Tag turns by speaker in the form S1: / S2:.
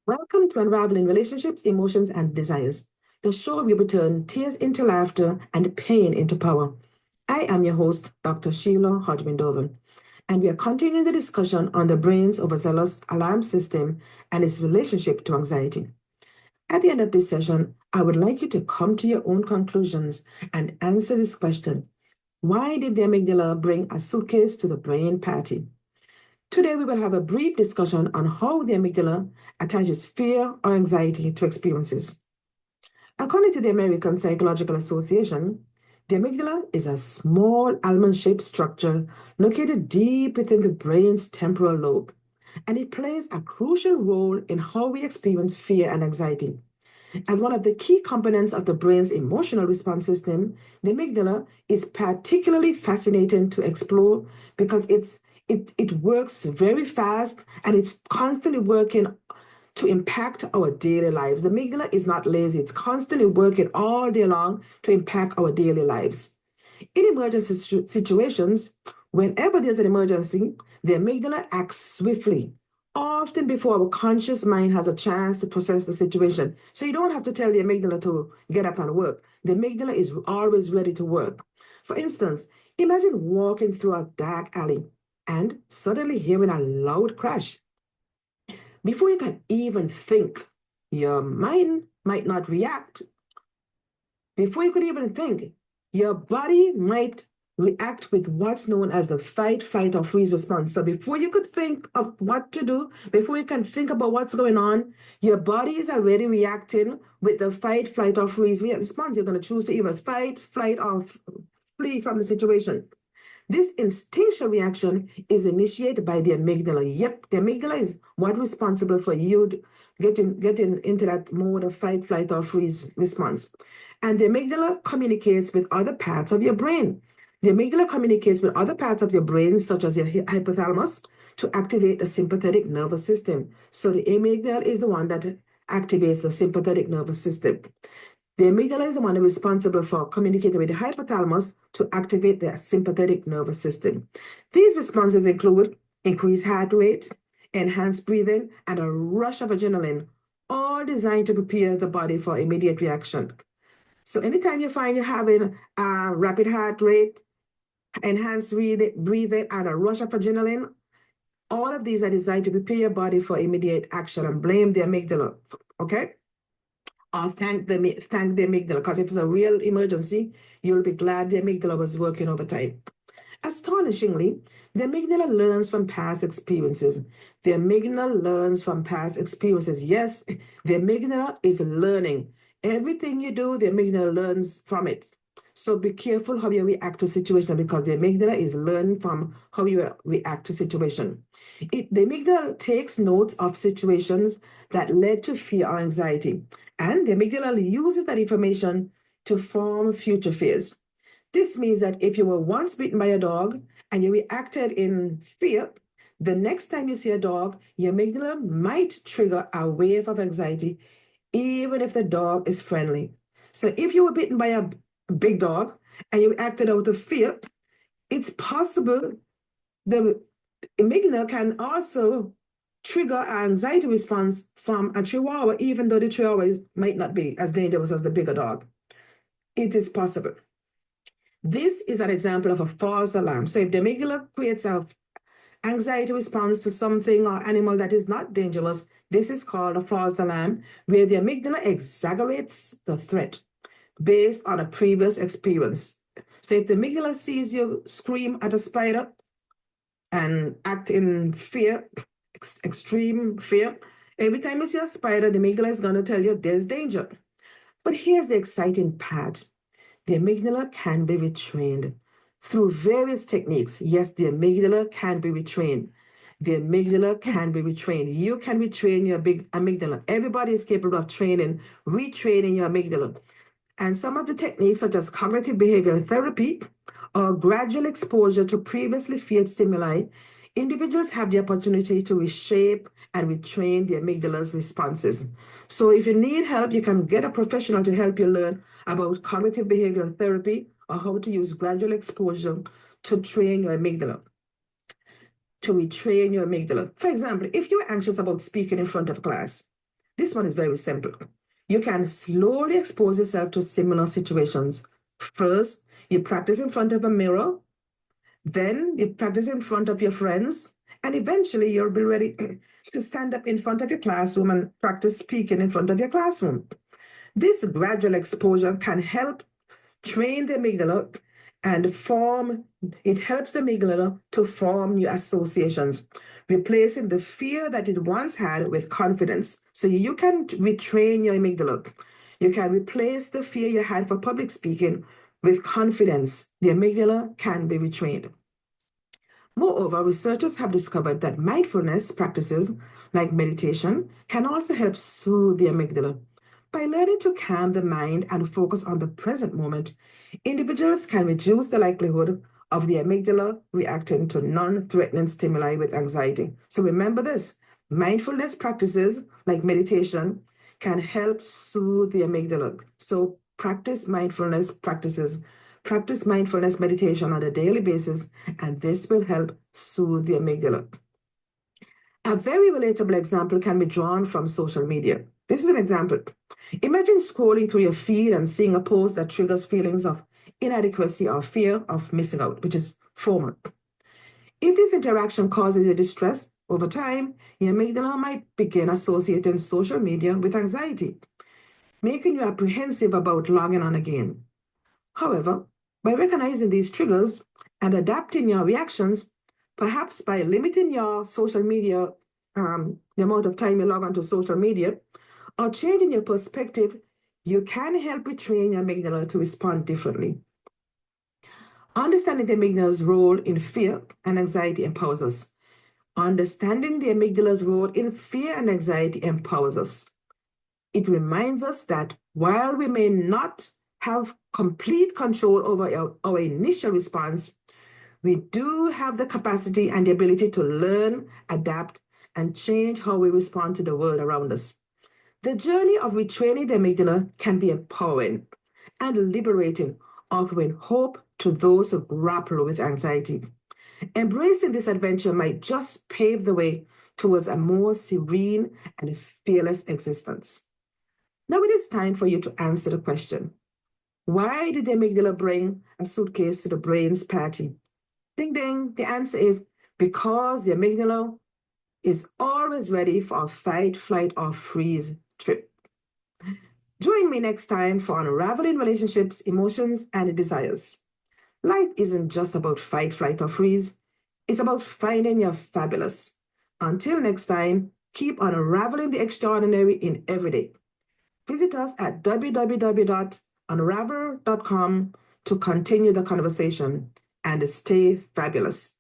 S1: Welcome to Unraveling Relationships, Emotions, and Desires, the show where we turn tears into laughter and pain into power. I am your host, Dr. Sheila Hodgman Dovan, and we are continuing the discussion on the brain's overzealous alarm system and its relationship to anxiety. At the end of this session, I would like you to come to your own conclusions and answer this question: why did the amygdala bring a suitcase to the brain party? Today, we will have a brief discussion on how the amygdala attaches fear or anxiety to experiences. According to the American Psychological Association, the amygdala is a small almond shaped structure located deep within the brain's temporal lobe, and it plays a crucial role in how we experience fear and anxiety. As one of the key components of the brain's emotional response system, the amygdala is particularly fascinating to explore because it works very fast and it's constantly working to impact our daily lives. The amygdala is not lazy, it's constantly working all day long to impact our daily lives. In emergency situations, whenever there's an emergency, the amygdala acts swiftly, often before our conscious mind has a chance to process the situation. So you don't have to tell the amygdala to get up and work. The amygdala is always ready to work. For instance, imagine walking through a dark alley and suddenly hearing a loud crash. Before you can even think, your mind might not react. Before you could even think, your body might react with what's known as the fight, flight, or freeze response. So before you could think of what to do, before you can think about what's going on, your body is already reacting with the fight, flight, or freeze response. You're going to choose to either fight, flight, or flee from the situation. This instinctual reaction is initiated by the amygdala. Yep, the amygdala is what responsible for you getting into that mode of fight, flight, or freeze response. And the amygdala communicates with other parts of your brain. The amygdala communicates with other parts of your brain, such as your hypothalamus, to activate the sympathetic nervous system. So the amygdala is the one that activates the sympathetic nervous system. The amygdala is the one responsible for communicating with the hypothalamus to activate the sympathetic nervous system. These responses include increased heart rate, enhanced breathing, and a rush of adrenaline, all designed to prepare the body for immediate reaction. So, anytime you find you're having a rapid heart rate, enhanced breathing, and a rush of adrenaline, all of these are designed to prepare your body for immediate action and blame the amygdala. Okay? Or thank the amygdala, because if it's a real emergency, you'll be glad the amygdala was working overtime. Astonishingly, the amygdala learns from past experiences. The amygdala learns from past experiences. Yes, the amygdala is learning. Everything you do, the amygdala learns from it. So be careful how you react to situation, because the amygdala is learning from how you react to situation. The amygdala takes notes of situations that led to fear or anxiety, and the amygdala uses that information to form future fears. This means that if you were once bitten by a dog and you reacted in fear, the next time you see a dog, your amygdala might trigger a wave of anxiety, even if the dog is friendly. So if you were bitten by a big dog and you acted out of fear, it's possible the amygdala can also trigger an anxiety response from a chihuahua, even though the chihuahua might not be as dangerous as the bigger dog. It is possible. This is an example of a false alarm. So if the amygdala creates an anxiety response to something or animal that is not dangerous, this is called a false alarm, where the amygdala exaggerates the threat based on a previous experience. So if the amygdala sees you scream at a spider and act in fear, extreme fear, every time you see a spider, the amygdala is going to tell you there's danger. But here's the exciting part: the amygdala can be retrained through various techniques. Yes, the amygdala can be retrained. The amygdala can be retrained. You can retrain your big amygdala. Everybody is capable of retraining your amygdala. And some of the techniques, such as cognitive behavioral therapy or gradual exposure to previously feared stimuli, individuals have the opportunity to reshape and retrain the amygdala's responses. So, if you need help, you can get a professional to help you learn about cognitive behavioral therapy or how to use gradual exposure to train your amygdala, to retrain your amygdala. For example, if you're anxious about speaking in front of class, This one is very simple. You can slowly expose yourself to similar situations. First, you practice in front of a mirror, then you practice in front of your friends, and eventually you'll be ready to stand up in front of your classroom and practice speaking in front of your classroom. This gradual exposure can help train the amygdala and it helps the amygdala to form new associations, replacing the fear that it once had with confidence. So you can retrain your amygdala. You can replace the fear you had for public speaking with confidence. The amygdala can be retrained. Moreover, researchers have discovered that mindfulness practices like meditation can also help soothe the amygdala. By learning to calm the mind and focus on the present moment, individuals can reduce the likelihood of the amygdala reacting to non-threatening stimuli with anxiety. So remember this, mindfulness practices like meditation can help soothe the amygdala. So practice mindfulness practices. Practice mindfulness meditation on a daily basis, and this will help soothe the amygdala. A very relatable example can be drawn from social media. This is an example. Imagine scrolling through your feed and seeing a post that triggers feelings of inadequacy or fear of missing out, which is FOMO. If this interaction causes you distress, over time, your amygdala might begin associating social media with anxiety, making you apprehensive about logging on again. However, by recognizing these triggers and adapting your reactions, perhaps by limiting your social media, the amount of time you log onto social media, or changing your perspective, you can help retrain your amygdala to respond differently. Understanding the amygdala's role in fear and anxiety empowers us. Understanding the amygdala's role in fear and anxiety empowers us. It reminds us that while we may not have complete control over our initial response, we do have the capacity and the ability to learn, adapt, and change how we respond to the world around us. The journey of retraining the amygdala can be empowering and liberating, offering hope to those who grapple with anxiety. Embracing this adventure might just pave the way towards a more serene and fearless existence. Now it is time for you to answer the question. Why did the amygdala bring a suitcase to the brain's party? Ding ding, the answer is because the amygdala is always ready for a fight, flight, or freeze trip. Join me next time for Unraveling Relationships, Emotions, and Desires. Life isn't just about fight, flight, or freeze. It's about finding your fabulous. Until next time, keep unraveling the extraordinary in every day. Visit us at www.unravel.com to continue the conversation and stay fabulous.